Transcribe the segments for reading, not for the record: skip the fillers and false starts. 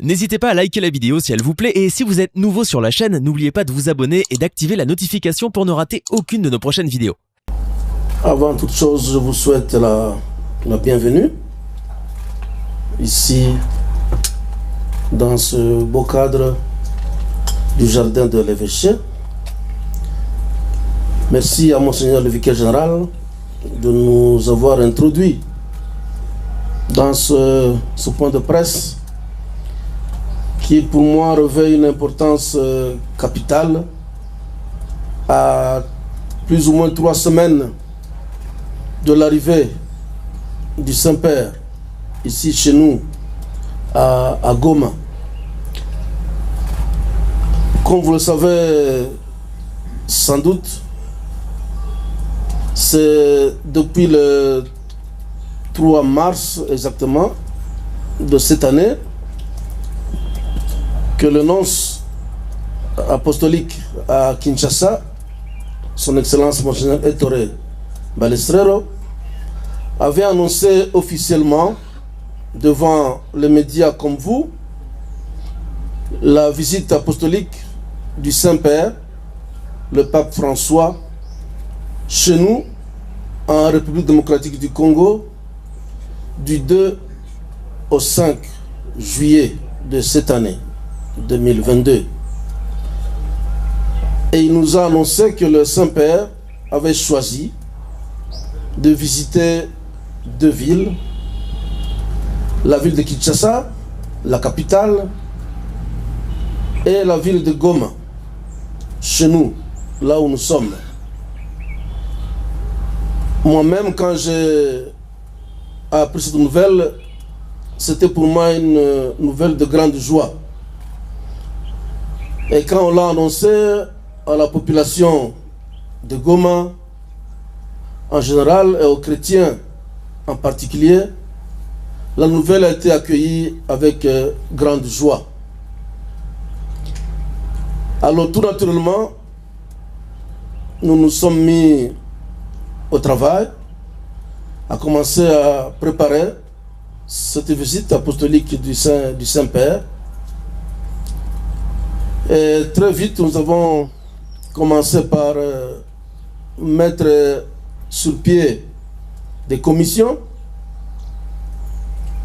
N'hésitez pas à liker la vidéo si elle vous plaît et si vous êtes nouveau sur la chaîne, n'oubliez pas de vous abonner et d'activer la notification pour ne rater aucune de nos prochaines vidéos. Avant toute chose, je vous souhaite la bienvenue ici dans ce beau cadre du jardin de l'évêché. Merci à Monseigneur le vicaire général de nous avoir introduits dans ce point de presse qui pour moi revêt une importance capitale à plus ou moins 3 semaines de l'arrivée du Saint-Père ici chez nous à Goma. Comme vous le savez sans doute, c'est depuis le 3 mars exactement de cette année que le nonce apostolique à Kinshasa, son Excellence Monseigneur Ettore Balestrero, avait annoncé officiellement devant les médias comme vous la visite apostolique du Saint-Père, le pape François, chez nous, en République démocratique du Congo, du 2 au 5 juillet de cette année 2022. Et il nous a annoncé que le Saint-Père avait choisi de visiter 2 villes, la ville de Kinshasa, la capitale, et la ville de Goma, chez nous, là où nous sommes. Moi-même, quand j'ai appris cette nouvelle, c'était pour moi une nouvelle de grande joie. Et quand on l'a annoncé à la population de Goma en général et aux chrétiens en particulier, la nouvelle a été accueillie avec grande joie. Alors tout naturellement, nous nous sommes mis au travail, à commencer à préparer cette visite apostolique du Saint-Père. Et très vite, nous avons commencé par mettre sur pied des commissions,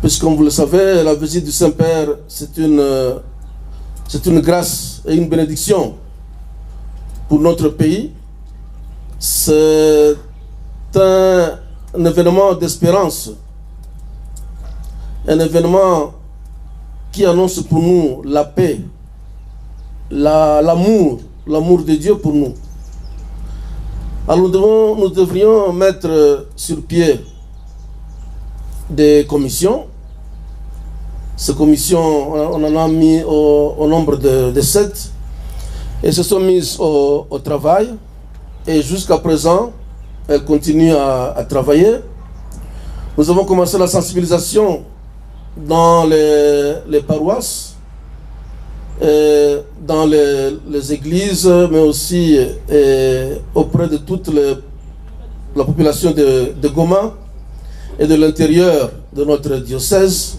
puisque comme vous le savez, la visite du Saint-Père, c'est une grâce et une bénédiction pour notre pays. C'est un événement d'espérance, un événement qui annonce pour nous la paix, l'amour de Dieu pour nous. Alors nous devrions mettre sur pied des commissions. Ces commissions, on en a mis au nombre de 7 et se sont mises au travail. Et jusqu'à présent, elles continuent à travailler. Nous avons commencé la sensibilisation dans les paroisses, dans les églises, mais aussi auprès de toute la population de Goma et de l'intérieur de notre diocèse.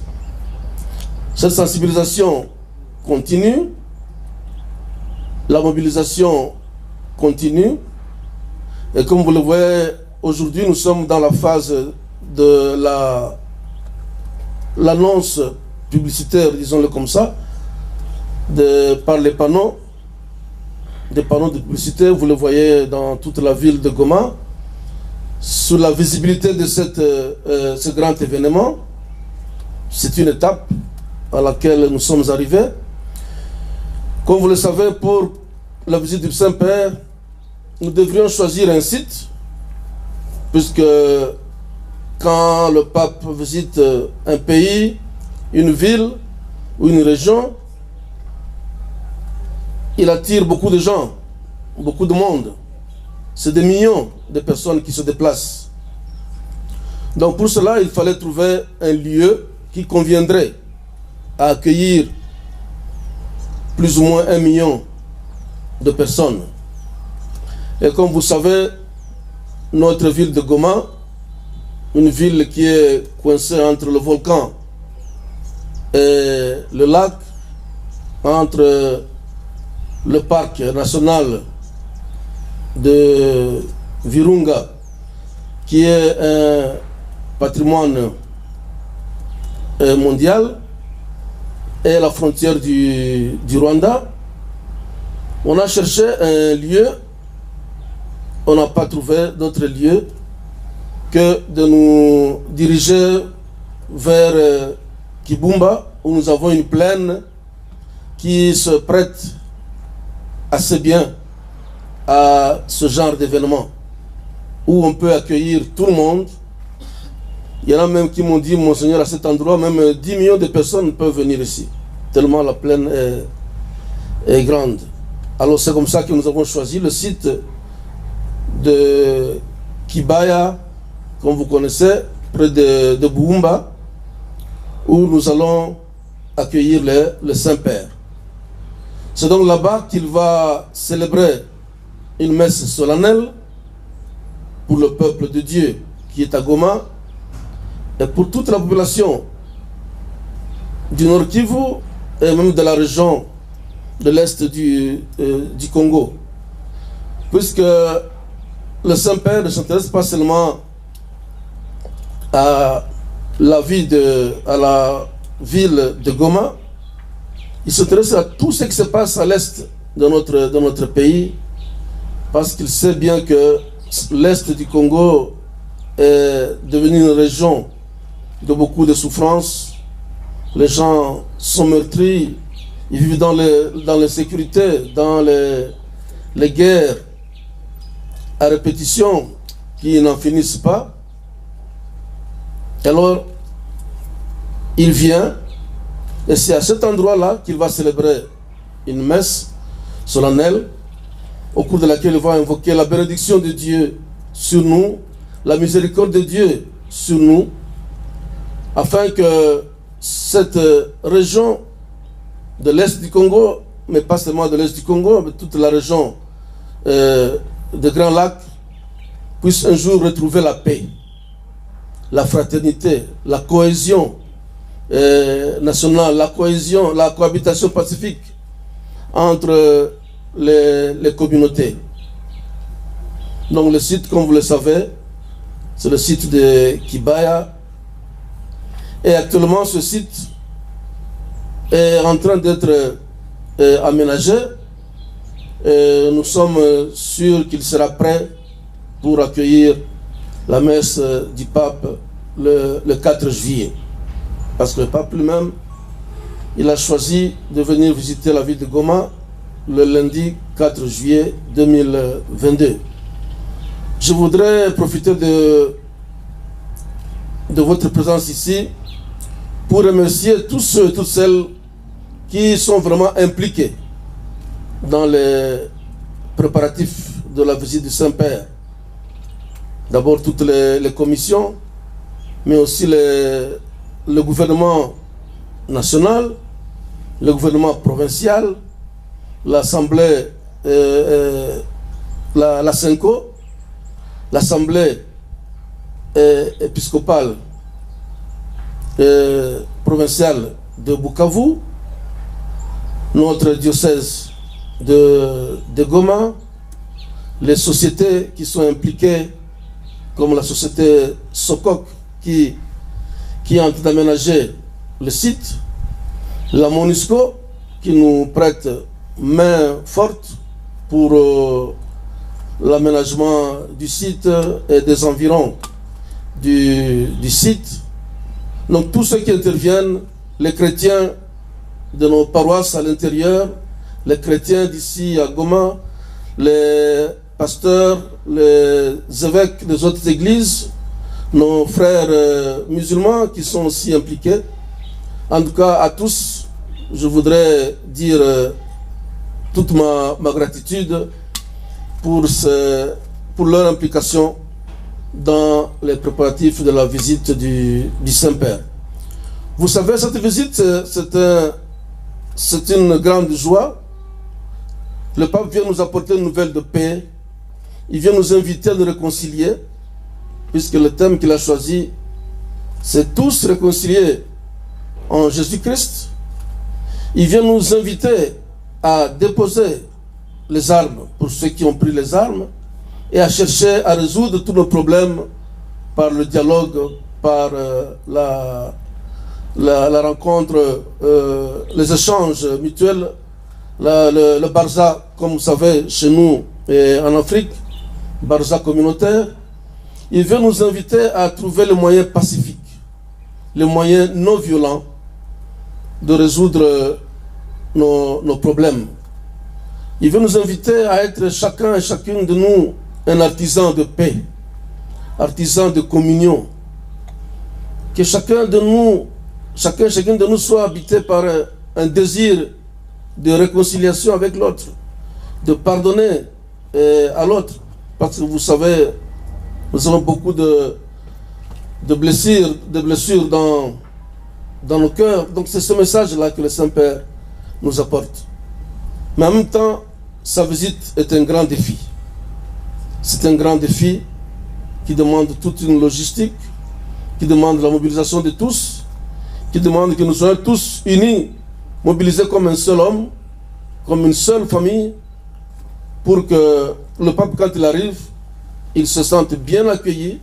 Cette sensibilisation continue, la mobilisation continue, et comme vous le voyez, aujourd'hui nous sommes dans la phase de l'annonce publicitaire, disons-le comme ça, par les panneaux, des panneaux de publicité. Vous le voyez dans toute la ville de Goma, sur la visibilité de ce grand événement. C'est une étape à laquelle nous sommes arrivés. Comme vous le savez, pour la visite du Saint-Père, nous devrions choisir un site, puisque quand le pape visite un pays, une ville ou une région, il attire beaucoup de gens, beaucoup de monde. C'est des millions de personnes qui se déplacent. Donc pour cela, il fallait trouver un lieu qui conviendrait à accueillir plus ou moins 1 million de personnes. Et comme vous savez, notre ville de Goma, une ville qui est coincée entre le volcan et le lac, entre le parc national de Virunga, qui est un patrimoine mondial, et la frontière du Rwanda. On a cherché un lieu, on n'a pas trouvé d'autre lieu que de nous diriger vers Kibumba, où nous avons une plaine qui se prête assez bien à ce genre d'événement, où on peut accueillir tout le monde. Il y en a même qui m'ont dit, Monseigneur, à cet endroit, même 10 millions de personnes peuvent venir ici, tellement la plaine est grande. Alors c'est comme ça que nous avons choisi le site de Kibaya, comme vous connaissez, près de Buumba, où nous allons accueillir le Saint-Père. C'est donc là-bas qu'il va célébrer une messe solennelle pour le peuple de Dieu qui est à Goma et pour toute la population du Nord Kivu et même de la région de l'Est du Congo. Puisque le Saint-Père ne s'intéresse pas seulement à la ville de Goma, il s'intéresse à tout ce qui se passe à l'Est de notre pays, parce qu'il sait bien que l'Est du Congo est devenu une région de beaucoup de souffrances. Les gens sont meurtris, ils vivent dans l'insécurité, dans les guerres à répétition qui n'en finissent pas. Alors, il vient, et c'est à cet endroit-là qu'il va célébrer une messe solennelle, au cours de laquelle il va invoquer la bénédiction de Dieu sur nous, la miséricorde de Dieu sur nous, afin que cette région de l'Est du Congo, mais pas seulement de l'Est du Congo, mais toute la région des Grands Lacs, puisse un jour retrouver la paix, la fraternité, la cohésion nationale, la cohésion, la cohabitation pacifique entre les communautés. Donc le site, comme vous le savez, c'est le site de Kibaya. Et actuellement, ce site est en train d'être aménagé. Et nous sommes sûrs qu'il sera prêt pour accueillir la messe du pape le 4 juillet. Parce que le pape lui-même, il a choisi de venir visiter la ville de Goma le lundi 4 juillet 2022. Je voudrais profiter de votre présence ici pour remercier tous ceux et toutes celles qui sont vraiment impliqués dans les préparatifs de la visite du Saint-Père. D'abord toutes les commissions, mais aussi le gouvernement national, le gouvernement provincial, l'Assemblée, la CENCO, l'Assemblée épiscopale provinciale de Bukavu, notre diocèse de Goma, les sociétés qui sont impliquées, comme la société Sokok qui est en train d'aménager le site, la MONUSCO qui nous prête main forte pour l'aménagement du site et des environs du site. Donc tous ceux qui interviennent, les chrétiens de nos paroisses à l'intérieur, les chrétiens d'ici à Goma, les pasteurs, les évêques des autres églises, nos frères musulmans qui sont aussi impliqués. En tout cas, à tous, je voudrais dire toute ma gratitude pour leur implication dans les préparatifs de la visite du Saint-Père. Vous savez, cette visite, c'est une grande joie. Le pape vient nous apporter une nouvelle de paix. Il vient nous inviter à nous réconcilier, puisque le thème qu'il a choisi, c'est tous réconciliés en Jésus-Christ. Il vient nous inviter à déposer les armes pour ceux qui ont pris les armes et à chercher à résoudre tous nos problèmes par le dialogue, par la rencontre, les échanges mutuels, le Barza, comme vous savez, chez nous et en Afrique, Barza communautaire. Il veut nous inviter à trouver les moyens pacifiques, les moyens non violents de résoudre nos problèmes. Il veut nous inviter à être chacun et chacune de nous un artisan de paix, artisan de communion. Que chacun de nous, chacune de nous soit habité par un désir de réconciliation avec l'autre, de pardonner à l'autre. Parce que vous savez, nous avons beaucoup de blessures dans nos cœurs. Donc c'est ce message-là que le Saint-Père nous apporte. Mais en même temps, sa visite est un grand défi. C'est un grand défi qui demande toute une logistique, qui demande la mobilisation de tous, qui demande que nous soyons tous unis, mobilisés comme un seul homme, comme une seule famille, pour que le pape, quand il arrive, il se sente bien accueilli,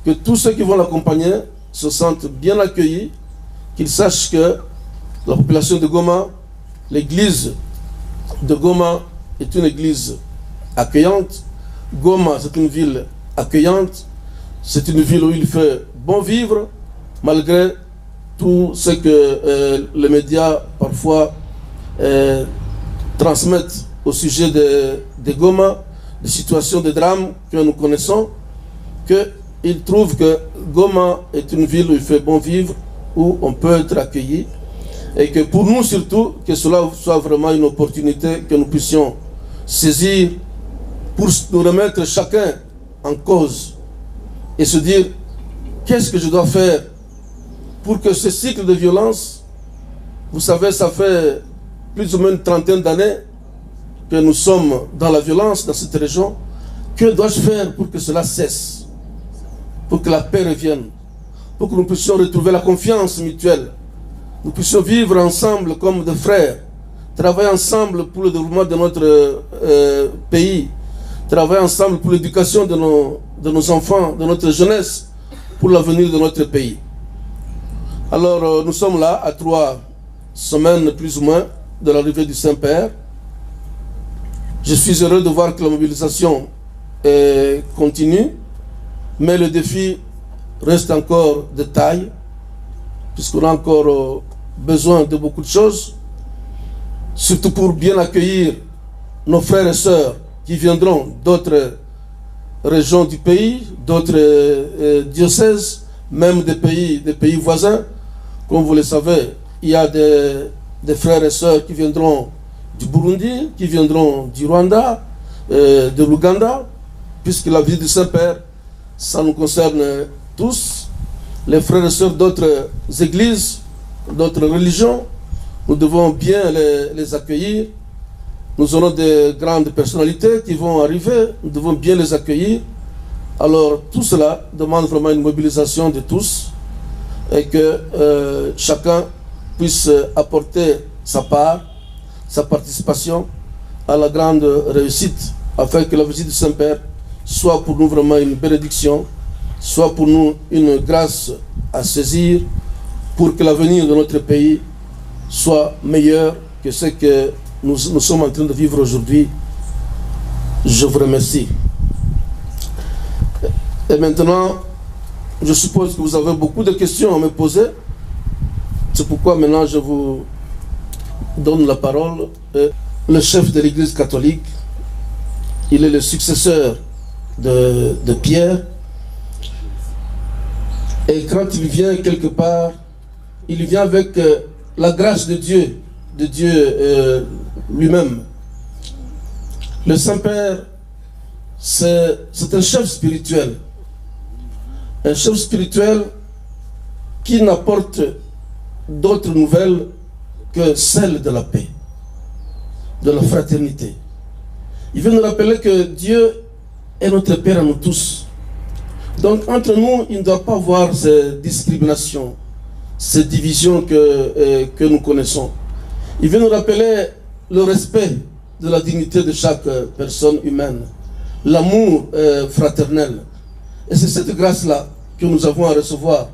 que tous ceux qui vont l'accompagner se sentent bien accueillis, qu'ils sachent que la population de Goma, l'église de Goma est une église accueillante. Goma, c'est une ville accueillante. C'est une ville où il fait bon vivre, malgré tout ce que les médias parfois transmettent au sujet de Goma, des situations de drame que nous connaissons, qu'ils trouvent que Goma est une ville où il fait bon vivre, où on peut être accueilli, et que pour nous surtout, que cela soit vraiment une opportunité que nous puissions saisir pour nous remettre chacun en cause et se dire, qu'est-ce que je dois faire pour que ce cycle de violence, vous savez, ça fait plus ou moins une trentaine d'années que nous sommes dans la violence dans cette région. Que dois-je faire pour que cela cesse, pour que la paix revienne, pour que nous puissions retrouver la confiance mutuelle, nous puissions vivre ensemble comme des frères, travailler ensemble pour le développement de notre pays, travailler ensemble pour l'éducation de nos enfants, de notre jeunesse, pour l'avenir de notre pays. Alors nous sommes là à 3 semaines plus ou moins de l'arrivée du Saint-Père. Je suis heureux de voir que la mobilisation continue, mais le défi reste encore de taille, puisqu'on a encore besoin de beaucoup de choses, surtout pour bien accueillir nos frères et sœurs qui viendront d'autres régions du pays, d'autres diocèses, même des pays voisins. Comme vous le savez, il y a des frères et sœurs qui viendront du Burundi, qui viendront du Rwanda, de l'Ouganda, puisque la visite du Saint-Père, ça nous concerne tous. Les frères et sœurs d'autres églises, d'autres religions, nous devons bien les accueillir. Nous aurons des grandes personnalités qui vont arriver, nous devons bien les accueillir. Alors tout cela demande vraiment une mobilisation de tous et que chacun puisse apporter sa part, sa participation à la grande réussite, afin que la visite du Saint-Père soit pour nous vraiment une bénédiction, soit pour nous une grâce à saisir pour que l'avenir de notre pays soit meilleur que ce que nous sommes en train de vivre aujourd'hui. Je vous remercie. Et maintenant, je suppose que vous avez beaucoup de questions à me poser. C'est pourquoi maintenant je vous donne la parole. Le chef de l'Église catholique, il est le successeur de Pierre. Et quand il vient quelque part, il vient avec la grâce de Dieu lui-même. Le Saint-Père, c'est un chef spirituel. Un chef spirituel qui n'apporte d'autres nouvelles que celles de la paix, de la fraternité. Il veut nous rappeler que Dieu est notre Père à nous tous. Donc entre nous, il ne doit pas avoir ces discriminations, ces divisions que nous connaissons. Il vient nous rappeler le respect de la dignité de chaque personne humaine, l'amour fraternel. Et c'est cette grâce-là que nous avons à recevoir,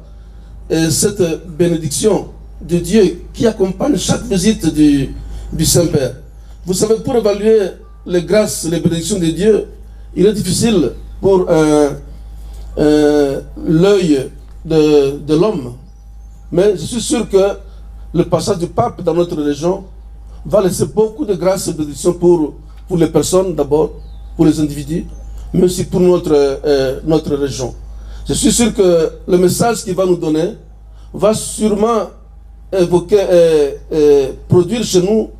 et cette bénédiction de Dieu qui accompagne chaque visite du Saint-Père. Vous savez, pour évaluer les grâces, les bénédictions de Dieu, il est difficile pour l'œil de l'homme. Mais je suis sûr que le passage du pape dans notre région va laisser beaucoup de grâces et bénédictions pour les personnes d'abord, pour les individus, mais aussi pour notre région. Je suis sûr que le message qu'il va nous donner va sûrement produire chez nous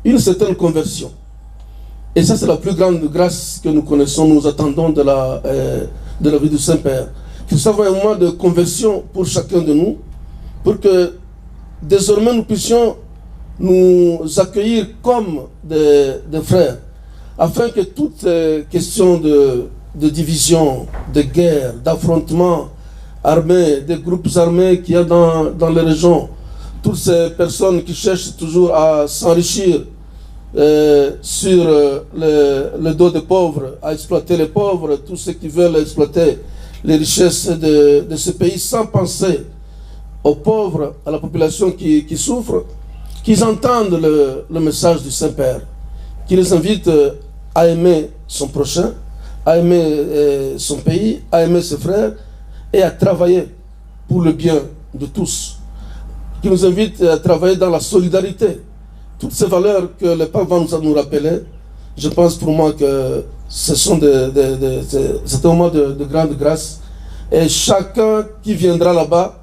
une certaine conversion. Et ça, c'est la plus grande grâce que nous connaissons, nous attendons de la vie du Saint-Père. Que ce soit un moment de conversion pour chacun de nous, pour que désormais nous puissions nous accueillir comme des frères, afin que toute question de division, de guerre, d'affrontement armé, des groupes armés qu'il y a dans les régions, toutes ces personnes qui cherchent toujours à s'enrichir sur le dos des pauvres, à exploiter les pauvres, tous ceux qui veulent exploiter les richesses de ce pays sans penser aux pauvres, à la population qui souffre, qu'ils entendent le message du Saint-Père, qui les invite à aimer son prochain, à aimer son pays, à aimer ses frères et à travailler pour le bien de tous, qui nous invite à travailler dans la solidarité. Toutes ces valeurs que le pape va nous rappeler, je pense pour moi que ce sont c'est un moment de grande grâce. Et chacun qui viendra là-bas,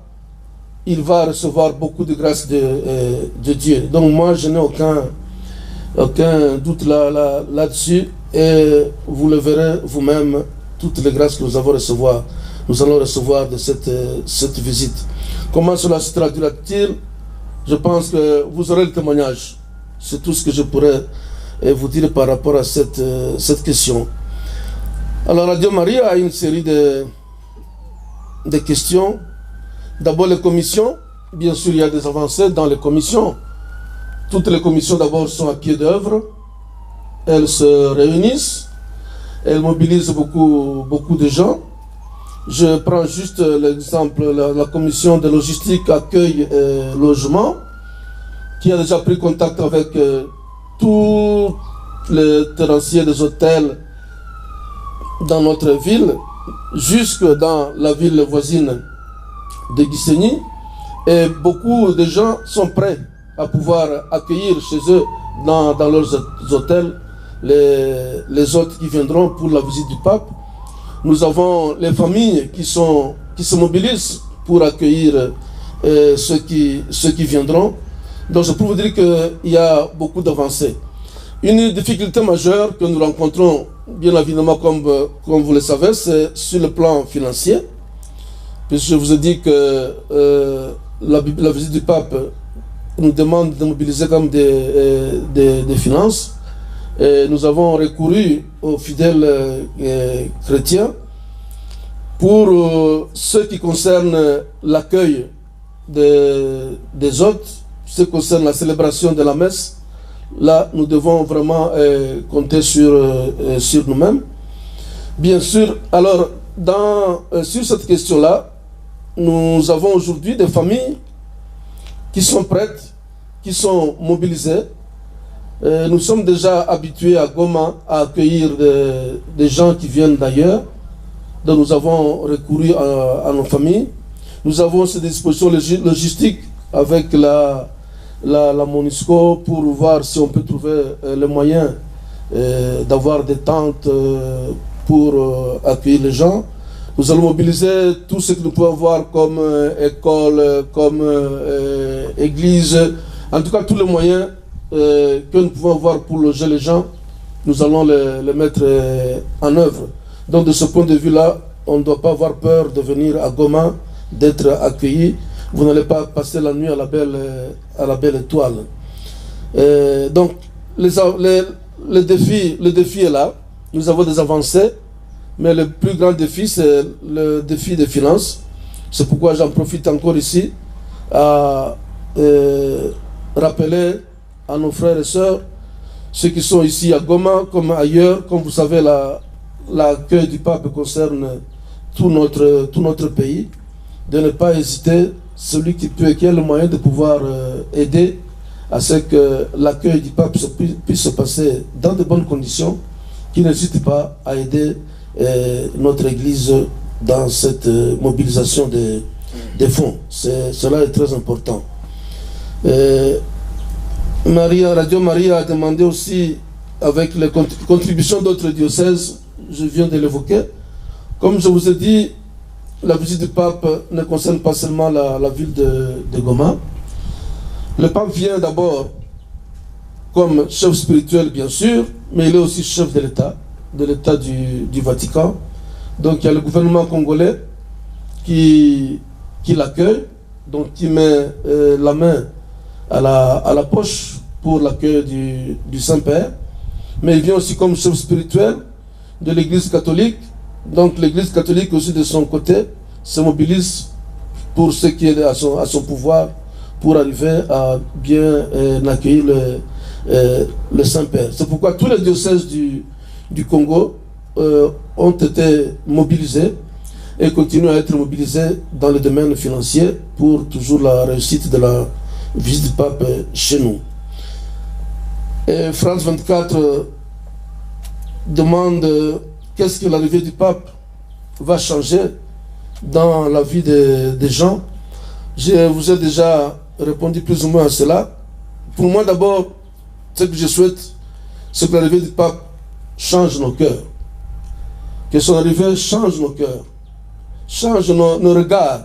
il va recevoir beaucoup de grâce de Dieu. Donc moi, je n'ai aucun doute là-dessus. Et vous le verrez vous-même, toutes les grâces que nous allons recevoir de cette visite. Comment cela se traduira-t-il? Je pense que vous aurez le témoignage. C'est tout ce que je pourrais vous dire par rapport à cette question. Alors, Radio Maria a une série de questions. D'abord, les commissions. Bien sûr, il y a des avancées dans les commissions. Toutes les commissions, d'abord, sont à pied d'œuvre. Elles se réunissent. Elles mobilisent beaucoup de gens. Je prends juste l'exemple, la commission de logistique, accueil et logement, qui a déjà pris contact avec tous les tenanciers des hôtels dans notre ville, jusque dans la ville voisine de Gisenyi. Et beaucoup de gens sont prêts à pouvoir accueillir chez eux, dans leurs hôtels, les hôtes qui viendront pour la visite du pape. Nous avons les familles qui se mobilisent pour accueillir ceux qui viendront. Donc je peux vous dire qu'il y a beaucoup d'avancées. Une difficulté majeure que nous rencontrons, bien évidemment, comme vous le savez, c'est sur le plan financier. Puisque je vous ai dit que la visite du pape nous demande de mobiliser comme des finances. Et nous avons recouru aux fidèles chrétiens pour ce qui concerne l'accueil des hôtes, ce qui concerne la célébration de la messe. Là, nous devons vraiment compter sur nous-mêmes. Bien sûr, alors, sur cette question-là, nous avons aujourd'hui des familles qui sont prêtes, qui sont mobilisées. Nous sommes déjà habitués à Goma à accueillir des gens qui viennent d'ailleurs. Donc nous avons recouru à nos familles. Nous avons ces dispositions logistiques avec la MONUSCO pour voir si on peut trouver les moyens d'avoir des tentes pour accueillir les gens. Nous allons mobiliser tout ce que nous pouvons voir comme école, comme église, en tout cas tous les moyens que nous pouvons avoir pour loger les gens, nous allons les mettre en œuvre. Donc de ce point de vue-là, on ne doit pas avoir peur de venir à Goma, d'être accueilli. Vous n'allez pas passer la nuit à la belle étoile. Donc le défi est là. Nous avons des avancées, mais le plus grand défi, c'est le défi des finances. C'est pourquoi j'en profite encore ici à rappeler à nos frères et sœurs, ceux qui sont ici à Goma comme ailleurs. Comme vous savez, l'accueil du pape concerne tout notre pays, de ne pas hésiter, celui qui a le moyen de pouvoir aider à ce que l'accueil du pape puisse se passer dans de bonnes conditions, qui n'hésite pas à aider notre Église dans cette mobilisation des fonds. Cela est très important. Radio Maria a demandé aussi, avec les contributions d'autres diocèses, je viens de l'évoquer. Comme je vous ai dit, la visite du pape ne concerne pas seulement la ville de Goma. Le pape vient d'abord comme chef spirituel, bien sûr, mais il est aussi chef de l'État du Vatican. Donc il y a le gouvernement congolais qui l'accueille, donc qui met la main à la poche pour l'accueil du Saint-Père. Mais il vient aussi comme chef spirituel de l'Église catholique. Donc l'Église catholique aussi de son côté se mobilise pour ce qui est à son pouvoir pour arriver à bien accueillir le Saint-Père. C'est pourquoi tous les diocèses du Congo ont été mobilisés et continuent à être mobilisés dans le domaine financier pour toujours la réussite de la visite du pape chez nous. Et France 24 demande qu'est-ce que l'arrivée du pape va changer dans la vie des gens. Je vous ai déjà répondu plus ou moins à cela. Pour moi d'abord, ce que je souhaite, c'est que l'arrivée du pape change nos cœurs. Que son arrivée change nos cœurs, change nos regards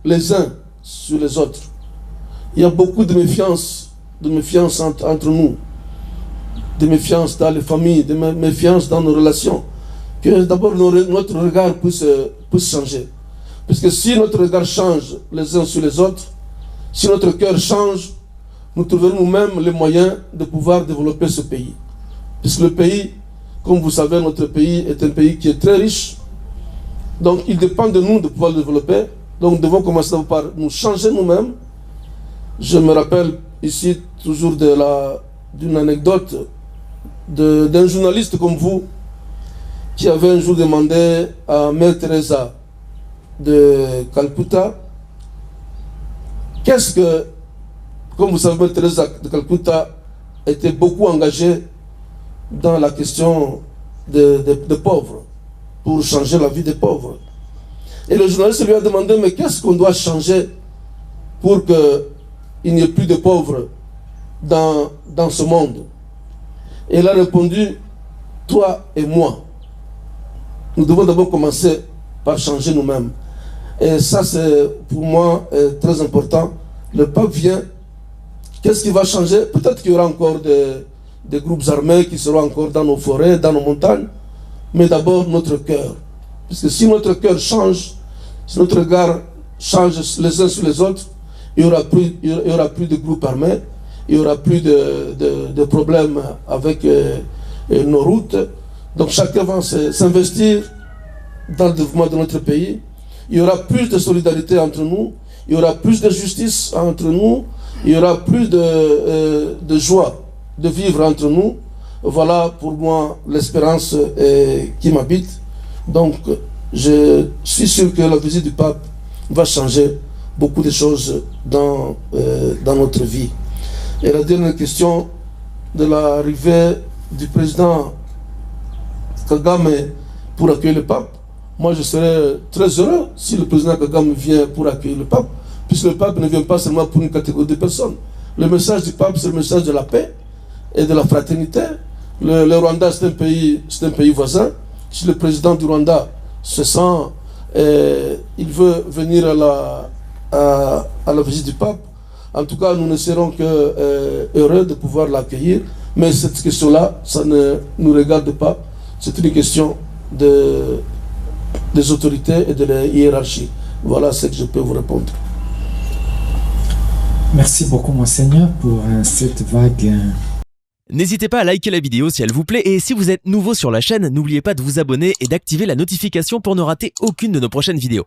les uns sur les autres. Il y a beaucoup de méfiance entre nous, de méfiance dans les familles, de méfiance dans nos relations. Que d'abord notre regard puisse changer. Parce que si notre regard change les uns sur les autres, si notre cœur change, nous trouverons nous-mêmes les moyens de pouvoir développer ce pays. Puisque le pays, comme vous savez, notre pays est un pays qui est très riche. Donc il dépend de nous de pouvoir le développer. Donc nous devons commencer par nous changer nous-mêmes. Je me rappelle ici toujours d'une anecdote d'un journaliste comme vous qui avait un jour demandé à Mère Teresa de Calcutta qu'est-ce que, comme vous savez, Mère Teresa de Calcutta était beaucoup engagée dans la question des pauvres, pour changer la vie des pauvres. Et le journaliste lui a demandé, mais qu'est-ce qu'on doit changer pour qu'il n'y ait plus de pauvres dans ce monde? Et il a répondu, toi et moi. Nous devons d'abord commencer par changer nous-mêmes. Et ça, c'est pour moi très important. Le pape vient. Qu'est-ce qui va changer? Peut-être qu'il y aura encore des groupes armés qui seront encore dans nos forêts, dans nos montagnes. Mais d'abord, notre cœur. Parce que si notre cœur change, si notre regard change les uns sur les autres, il n'y aura plus de groupes armés, il n'y aura plus de problèmes avec nos routes. Donc chacun va s'investir dans le développement de notre pays. Il y aura plus de solidarité entre nous, il y aura plus de justice entre nous, il y aura plus de joie de vivre entre nous. Voilà pour moi l'espérance qui m'habite. Donc je suis sûr que la visite du pape va changer beaucoup de choses dans notre vie. Et la dernière question de l'arrivée du président Kagame pour accueillir le pape. Moi, je serais très heureux si le président Kagame vient pour accueillir le pape, puisque le pape ne vient pas seulement pour une catégorie de personnes. Le message du pape, c'est le message de la paix et de la fraternité. Le Rwanda, c'est un pays voisin. Si le président du Rwanda se sent, il veut venir à la visite du pape, en tout cas, nous ne serons que heureux de pouvoir l'accueillir. Mais cette question-là, ça ne nous regarde pas. C'est une question des autorités et de la hiérarchie. Voilà ce que je peux vous répondre. Merci beaucoup, Monseigneur, pour cette vague. N'hésitez pas à liker la vidéo si elle vous plaît et si vous êtes nouveau sur la chaîne, n'oubliez pas de vous abonner et d'activer la notification pour ne rater aucune de nos prochaines vidéos.